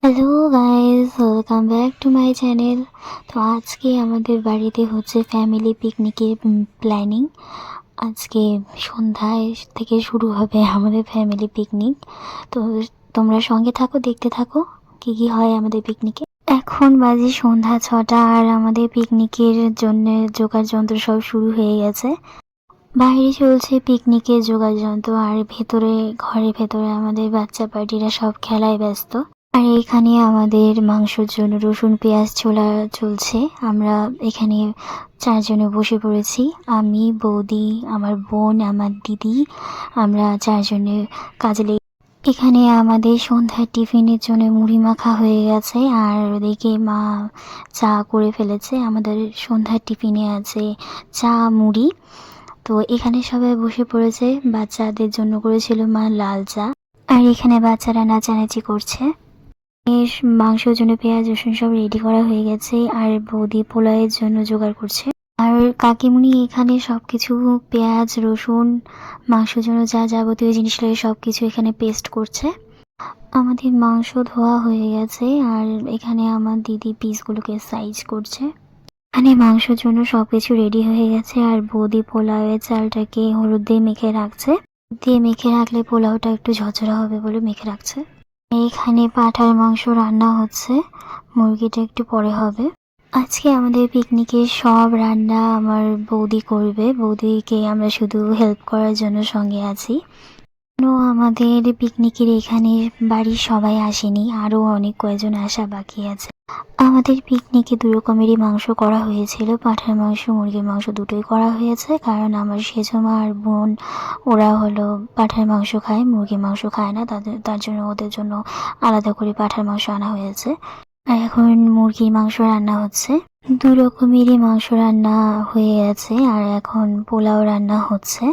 Hello guys, welcome back to my channel. তো আজকে আমাদের বাড়িতে হচ্ছে ফ্যামিলি পিকনিকের প্ল্যানিং। আজকে সন্ধ্যায় থেকে শুরু হবে আমাদের ফ্যামিলি পিকনিক। তো তোমরা সঙ্গে থাকো, দেখতে থাকো কি কি হয় আমাদের পিকনিকে। এখন বাজে সন্ধ্যা 6টা আর আমাদের পিকনিকের জন্য জোগাড় যন্ত্র সব শুরু হয়ে গেছে। বাইরে চলছে পিকনিকের জোগাড় যন্ত্র আর ভেতরে ঘরের ভেতরে আমাদের বাচ্চা পার্টিরা সব খেলায় ব্যস্ত। আর এখানে আমাদের মাংসের জন্য রসুন পেঁয়াজ ছোলা চলছে। আমরা এখানে 4 জনে বসে পড়েছি, আমি, বৌদি, আমার বোন, আমার দিদি। আমরা 4 জনে কাজে লেগে এখানে আমাদের সন্ধ্যার টিফিনের জন্য মুড়ি মাখা হয়ে গেছে আর ওদিকে মা চা করে ফেলেছে। আমাদের সন্ধ্যার টিফিনে আছে চা, মুড়ি। তো এখানে সবাই বসে পড়েছে। বাচ্চাদের জন্য করেছিল মা লাল চা। আর এখানে বাচ্চারা নাচানাচি করছে। মাংসের জন্য পেঁয়াজ রসুন সব রেডি করা হয়ে গেছে আর বৌদি পোলাওয়ের জন্য জোগাড় করছে। আর কাকিমুনি এখানে সবকিছু পেঁয়াজ রসুন মাংসের জন্য যা যাবতীয় জিনিস লাগে সবকিছু এখানে পেস্ট করছে। আমাদের মাংস ধোয়া হয়ে গেছে আর এখানে আমার দিদি পিসগুলোকে সাইজ করছে। এখানে মাংসের জন্য সবকিছু রেডি হয়ে গেছে আর বৌদি পোলাওয়ের চালটাকে হলুদ দিয়ে মেখে রাখলে পোলাওটা একটু ঝরঝরা হবে বলে মেখে রাখছে। এখানে পাঁঠার মাংস রান্না হচ্ছে, মুরগিটা একটু পরে হবে। আজকে আমাদের পিকনিকে সব রান্না আমার বৌদি করবে। বৌদিকে আমরা শুধু হেল্প করার জন্য সঙ্গে আছি। আমাদের পিকনিকের এখানে বাড়ির সবাই আসেনি, আরো অনেক কয়েকজন আসা বাকি আছে। আমাদের পিকনিকে 2 রকমেরই মাংস করা হয়েছিল, পাঁঠার মাংস মুরগির মাংস দুটোই করা হয়েছে। কারণ আমার সেজমা আর বোন ওরা হলো পাঁঠার মাংস খায়, মুরগির মাংস খায় না, তার জন্য ওদের জন্য আলাদা করে পাঁঠার মাংস আনা হয়েছে। আর এখন মুরগির মাংস রান্না হচ্ছে। 2 রকমেরই মাংস রান্না হয়ে গেছে আর এখন পোলাও রান্না হচ্ছে।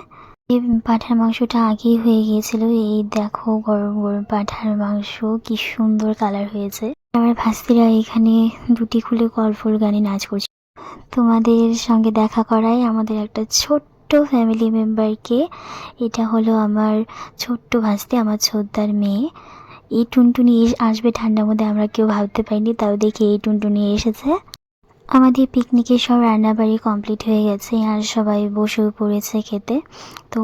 এই পাঁঠার মাংসটা আগেই হয়ে গিয়েছিল। এই দেখো গরম গরম পাঁঠার মাংস, কি সুন্দর কালার হয়েছে। আমার ভাস্তিরা এখানে দুটি খুলে কলফুল গানে নাচ করছে। তোমাদের সঙ্গে দেখা করায় আমাদের একটা ছোট্ট ফ্যামিলি মেম্বারকে। এটা হলো আমার ছোট্ট ভাস্তি, আমার ছোটদার মেয়ে। এই টুনটুনি আসবে ঠান্ডার মধ্যে আমরা কেউ ভাবতে পারিনি, তাও দেখি এই টুনটুনি এসেছে। আমাদের পিকনিকের সব রান্নাবাড়ি কমপ্লিট হয়ে গেছে আর সবাই বসেও পড়েছে খেতে। তো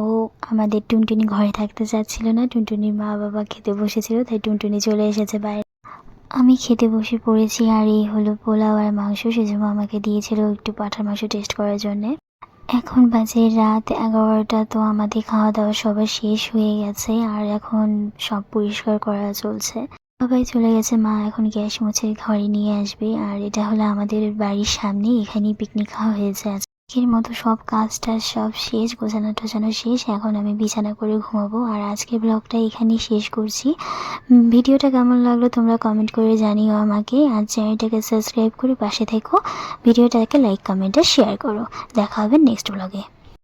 আমাদের টুনটুনি ঘরে থাকতে চাচ্ছিল না, টুনটুনির মা বাবা খেতে বসেছিল, তাই টুনটুনি চলে এসেছে বাইরে। আমি খেতে বসে পড়েছি আর এই হলো পোলাও আর মাংস। সেজন্য আমাকে দিয়েছিল একটু পাঁঠার মাংস টেস্ট করার জন্যে। এখন বাজে রাত 11টা। তো আমাদের খাওয়া দাওয়া সবার শেষ হয়ে গেছে আর এখন সব পরিষ্কার করা চলছে। সবাই চলে গেছে, মা এখন গ্যাস মুছে ঘরে নিয়ে আসবে। আর এটা হলো আমাদের বাড়ির সামনে, এখানেই পিকনিক খাওয়া হয়েছে। আজকের মতো সব কাজটা সব শেষ, গোছানো টোছানো শেষ। এখন আমি বিছানা করে ঘুমাবো আর আজকের ব্লগটা এখানেই শেষ করছি। ভিডিওটা কেমন লাগলো তোমরা কমেন্ট করে জানিও আমাকে। আর চ্যানেলটাকে সাবস্ক্রাইব করে পাশে থেকো, ভিডিওটাকে লাইক কমেন্ট আর শেয়ার করো। দেখা হবে নেক্সট ব্লগে।